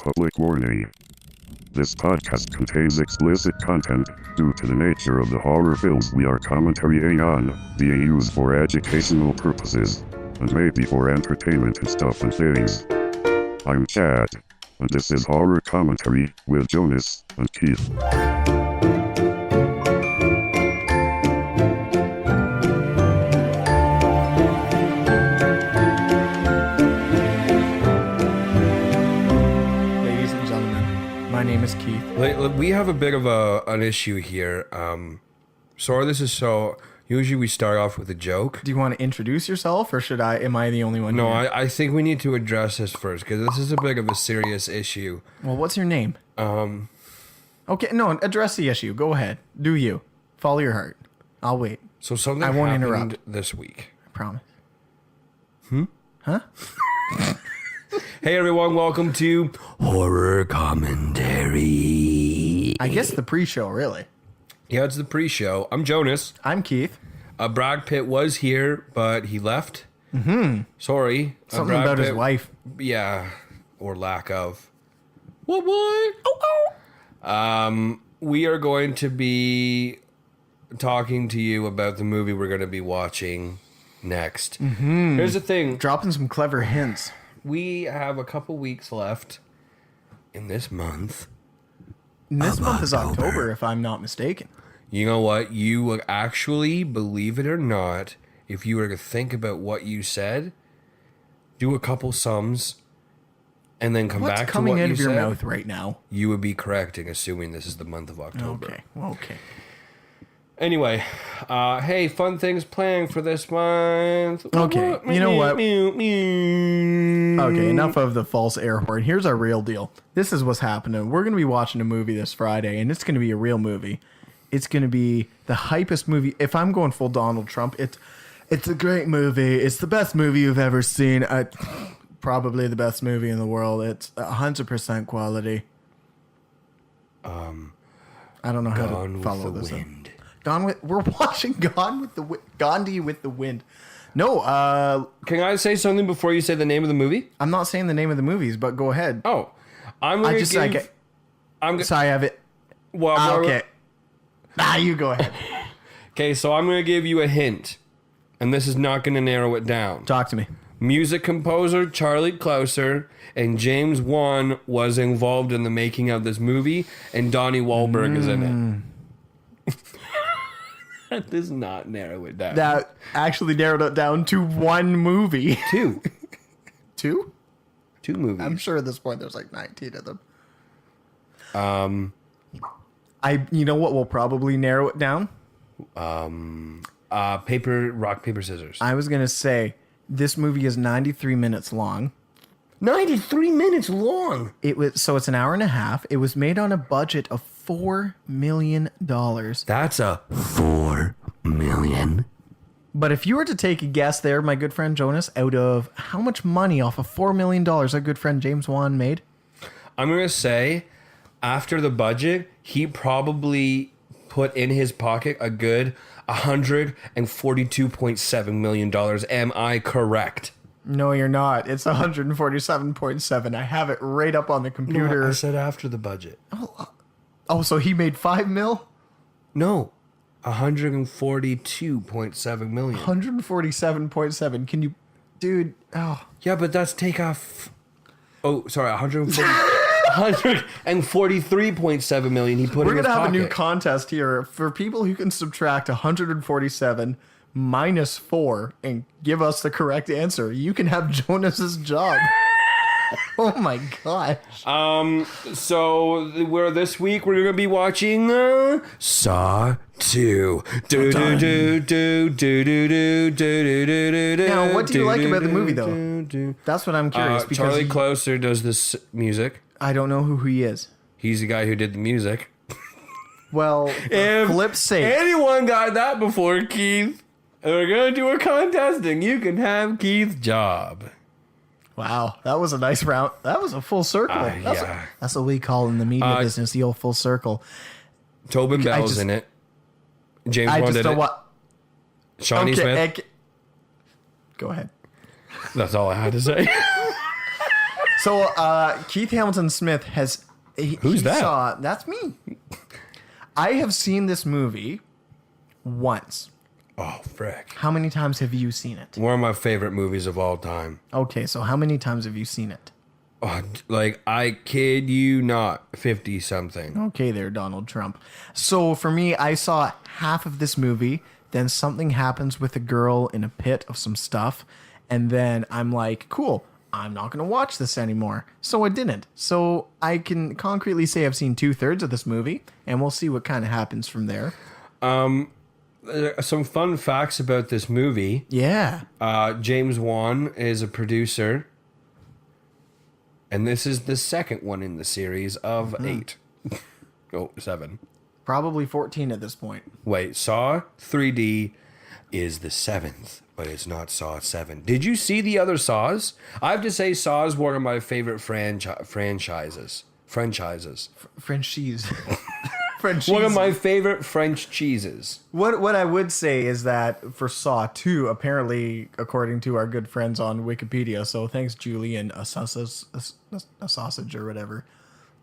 Public warning. This podcast contains explicit content. Due to the nature of the horror films we are commentarying on, being used for educational purposes, and maybe for entertainment and stuff and things. I'm Chad, and this is Horror Commentary with Jonas and Keith. My name is Keith. We have a bit of an issue here. Usually we start off with a joke. Do you want to introduce yourself, or am I the only one No, here? I think we need to address this first, because this is a bit of a serious issue. Well, what's your name? Okay, no, address the issue. Go ahead. Do you. Follow your heart. I'll wait. So something I won't happened interrupt. this week. I promise. Huh? Hey everyone, welcome to Horror Commentary. I guess the pre-show, really. Yeah, it's the pre-show. I'm Jonas. I'm Keith. Brad Pitt was here, but he left. Mm-hmm. Sorry. Something about his wife. Yeah, or lack of. What? Oh. We are going to be talking to you about the movie we're going to be watching next. Mm-hmm. Here's the thing. Dropping some clever hints. We have a couple weeks left in this month. This month is October, if I'm not mistaken. You know what? You will actually, believe it or not, if you were to think about what you said, do a couple sums, and then come back to what you said. What's coming out of your mouth right now? You would be correcting, assuming this is the month of October. Okay. Anyway, hey, fun things planned for this month. Okay, you know what? Okay, Okay, enough of the false air horn. Here's our real deal. This is what's happening. We're going to be watching a movie this Friday, and it's going to be a real movie. It's going to be the hypest movie. If I'm going full Donald Trump, it's a great movie. It's the best movie you've ever seen. Probably the best movie in the world. It's 100% quality. I don't know how to follow this. We're watching Gandhi with the Wind. No, can I say something before you say the name of the movie? I'm not saying the name of the movies, but go ahead. Oh, I'm going to give... Sorry, I have it. Well, okay. You go ahead. Okay, so I'm going to give you a hint, and this is not going to narrow it down. Talk to me. Music composer Charlie Clouser and James Wan was involved in the making of this movie, and Donnie Wahlberg is in it. That does not narrow it down. That actually narrowed it down to one movie. Two. Two? Two movies. I'm sure at this point there's like 19 of them. You know what will probably narrow it down? Rock, paper, scissors. I was going to say, this movie is 93 minutes long. 93 minutes long? So it's an hour and a half. It was made on a budget of $4 million. That's a $4 million. But if you were to take a guess there, my good friend Jonas, out of how much money off of $4 million our good friend James Wan made? I'm going to say, after the budget, he probably put in his pocket a good $142.7 million. Am I correct? No, you're not. It's 147.7. I have it right up on the computer. No, I said after the budget. Oh, so he made $5 million? No, 142.7 million. 147.7. Can you, dude? Oh, yeah, but that's take off. Oh, sorry, 143.7 million. He put. We're in his gonna have pocket. a new contest here for people who can subtract 147 minus 4 and give us the correct answer. You can have Jonas's job. Oh my gosh. So this week we're gonna be watching Saw 2. Now, what do you like about the movie though? That's what I'm curious. Because Charlie Clouser does this music. I don't know who he is. He's the guy who did the music. Well, If flip's sake. anyone got that before, Keith, and we're gonna do a contest, and you can have Keith's job. Wow, that was a nice round. That was a full circle. Yeah. That's what we call in the media business, the old full circle. Tobin Bell's in it. James I Wan just did don't it. want. Shawnee Smith. Go ahead. That's all I had to say. So Keith Hamilton Smith has. Who's that? That's me. I have seen this movie once. Oh, frick. How many times have you seen it? One of my favorite movies of all time. Okay, so how many times have you seen it? Oh, like, I kid you not, 50-something. Okay there, Donald Trump. So for me, I saw half of this movie, then something happens with a girl in a pit of some stuff, and then I'm like, cool, I'm not going to watch this anymore. So I didn't. So I can concretely say I've seen 2/3 of this movie, and we'll see what kind of happens from there. Some fun facts about this movie. Yeah. James Wan is a producer. And this is the second one in the series of 8. Oh, 7. Probably 14 at this point. Wait, Saw 3D is the 7th, but it's not Saw 7. Did you see the other Saws? I have to say Saw is one of my favorite franchises. French cheese. French One of cheese. my favorite French cheeses. What I would say is that for Saw 2, apparently, according to our good friends on Wikipedia, so thanks, Julie, and a sausage or whatever.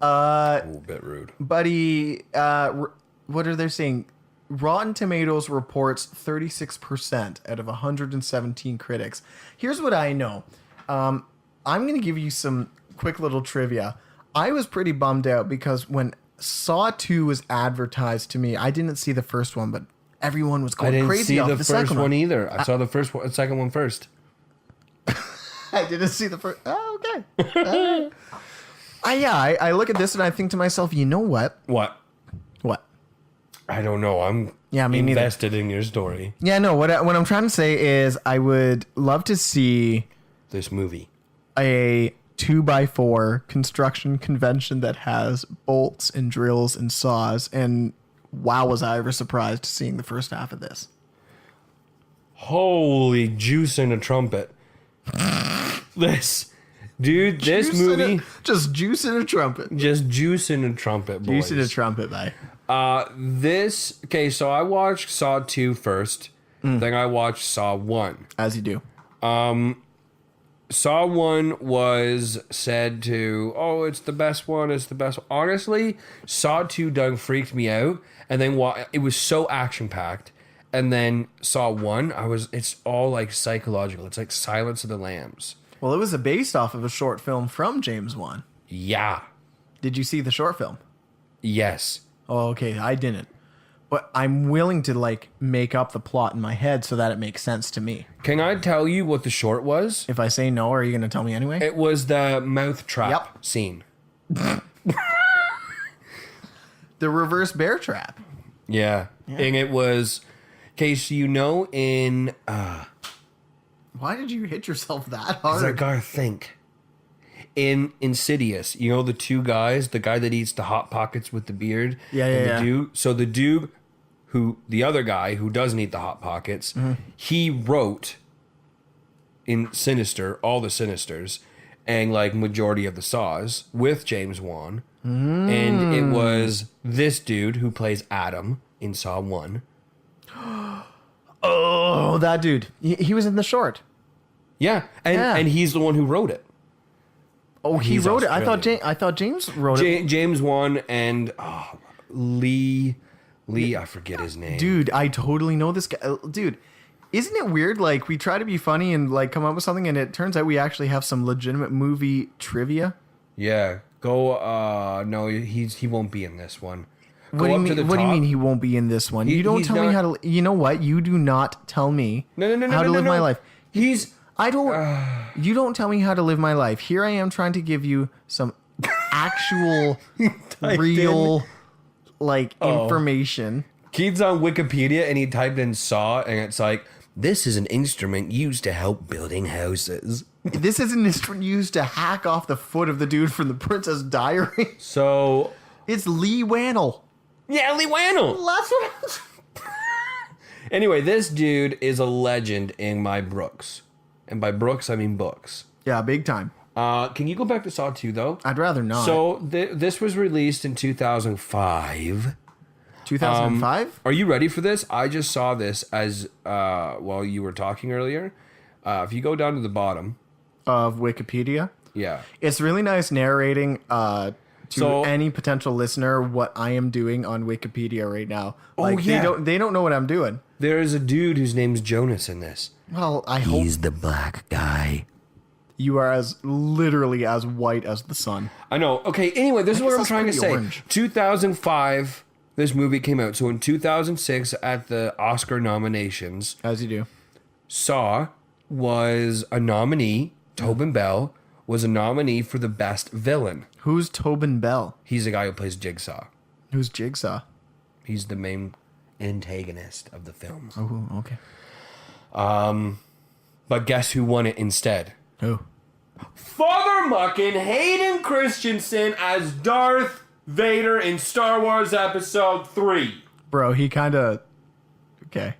A little bit rude. Buddy, what are they saying? Rotten Tomatoes reports 36% out of 117 critics. Here's what I know. I'm going to give you some quick little trivia. I was pretty bummed out because when Saw 2 was advertised to me, I didn't see the first one, but everyone was going crazy off the second one. I didn't see the first one either. I saw the second one first. I didn't see the first. Oh, okay. I look at this and I think to myself, you know what? What? I don't know. I'm invested in your story. Yeah, no. What I'm trying to say is I would love to see this movie. A 2x4 construction convention that has bolts and drills and saws, and wow, was I ever surprised seeing the first half of this. Holy juice in a trumpet. This movie. Just juice in a trumpet. Just juice in a trumpet, boys. Juice in a trumpet, bye. Okay, so I watched Saw 2 first. Then I watched Saw 1. As you do. Saw 1 was said to, it's the best one, it's the best one. Honestly, Saw 2 done freaked me out. And then it was so action-packed. And then Saw 1, it's all like psychological. It's like Silence of the Lambs. Well, it was based off of a short film from James Wan. Yeah. Did you see the short film? Yes. Oh, okay. I didn't. But I'm willing to make up the plot in my head so that it makes sense to me. Can I tell you what the short was? If I say no, are you going to tell me anyway? It was the mouth trap scene. The reverse bear trap. Yeah. And it was, case in... Why did you hit yourself that hard? Because I gotta think. In Insidious, the two guys, the guy that eats the Hot Pockets with the beard. Yeah. The dude, so the dude the other guy who doesn't eat the Hot Pockets, he wrote in Sinister, all the Sinisters, and majority of the Saws with James Wan. And it was this dude who plays Adam in Saw 1. Oh, that dude. He was in the short. Yeah, and he's the one who wrote it. Oh, he wrote it. I thought James wrote it. James Wan and Lee, I forget his name. Dude, I totally know this guy. Dude, isn't it weird? We try to be funny and come up with something, and it turns out we actually have some legitimate movie trivia. Yeah, go. No, he won't be in this one. What do you mean he won't be in this one? You don't tell me how to. You know what? You do not tell me how to live my life. You don't tell me how to live my life. Here I am trying to give you some actual, real, information. Keith's on Wikipedia and he typed in Saw and it's like, this is an instrument used to help building houses. This is an instrument used to hack off the foot of the dude from the Princess Diary. So it's Lee Wannell. Yeah, Lee Wannell. That's what I was... Anyway, this dude is a legend in my Brooks. And by Brooks, I mean books. Yeah, big time. Can you go back to Saw 2, though? I'd rather not. So this was released in 2005. 2005? Are you ready for this? I just saw this as while you were talking earlier. If you go down to the bottom of Wikipedia. Yeah. It's really nice narrating to So- any potential listener what I am doing on Wikipedia right now. Like, yeah. they don't know what I'm doing. There is a dude whose name's Jonas in this. Well, I hope the black guy. you are literally as white as the sun. I know. Okay, anyway, this is what guess I'm that's trying to pretty say. orange. 2005, this movie came out. So in 2006, at the Oscar nominations, As you do. Saw was a nominee. Tobin Bell was a nominee for the best villain. Who's Tobin Bell? He's the guy who plays Jigsaw. Who's Jigsaw? He's the main antagonist of the film. Oh, okay. But guess who won it instead? Who? Father Muckin' Hayden Christensen as Darth Vader in Star Wars Episode 3. Bro, he kind of... Okay.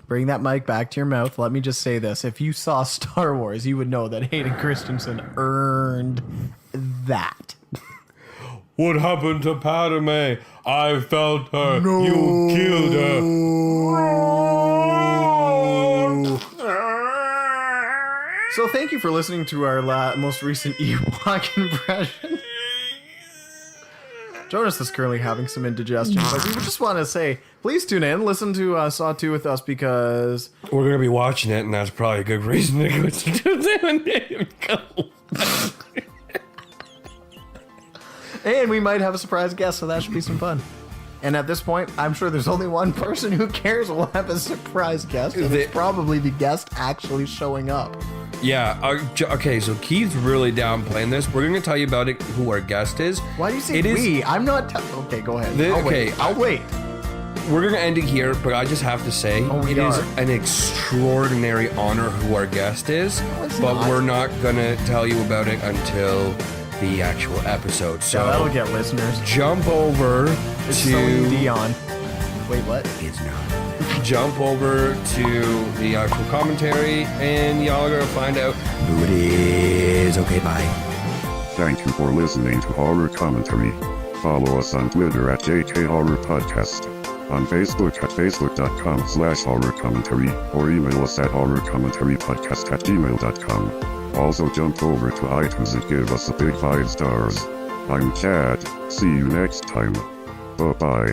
Bring that mic back to your mouth. Let me just say this. If you saw Star Wars, you would know that Hayden Christensen earned that. What happened to Padme? I felt her. No. You killed her. So thank you for listening to our most recent Ewok impression. Jonas is currently having some indigestion, but we just want to say, please tune in, listen to Saw 2 with us, because... We're going to be watching it, and that's probably a good reason to go to go. And we might have a surprise guest, so that should be some fun. And at this point, I'm sure there's only one person who cares we'll have a surprise guest, and it's probably the guest actually showing up. Yeah, okay, so Keith's really downplaying this. We're going to tell you about it, who our guest is. Why do you say it we? I'm not... Okay, go ahead. I'll wait. We're going to end it here, but I just have to say, it is an extraordinary honor who our guest is, but we're not going to tell you about it until the actual episode. So Yeah, that'll get listeners. jump over It's Celine to... Dion. Wait, what? It's not. Jump over to the actual commentary, and y'all are going to find out who it is. Okay, bye. Thank you for listening to Horror Commentary. Follow us on Twitter at JK Horror Podcast, on Facebook at facebook.com/horror commentary, or email us at horrorcommentarypodcast@gmail.com. Also jump over to iTunes and give us a big 5 stars. I'm Chad. See you next time. Bye-bye.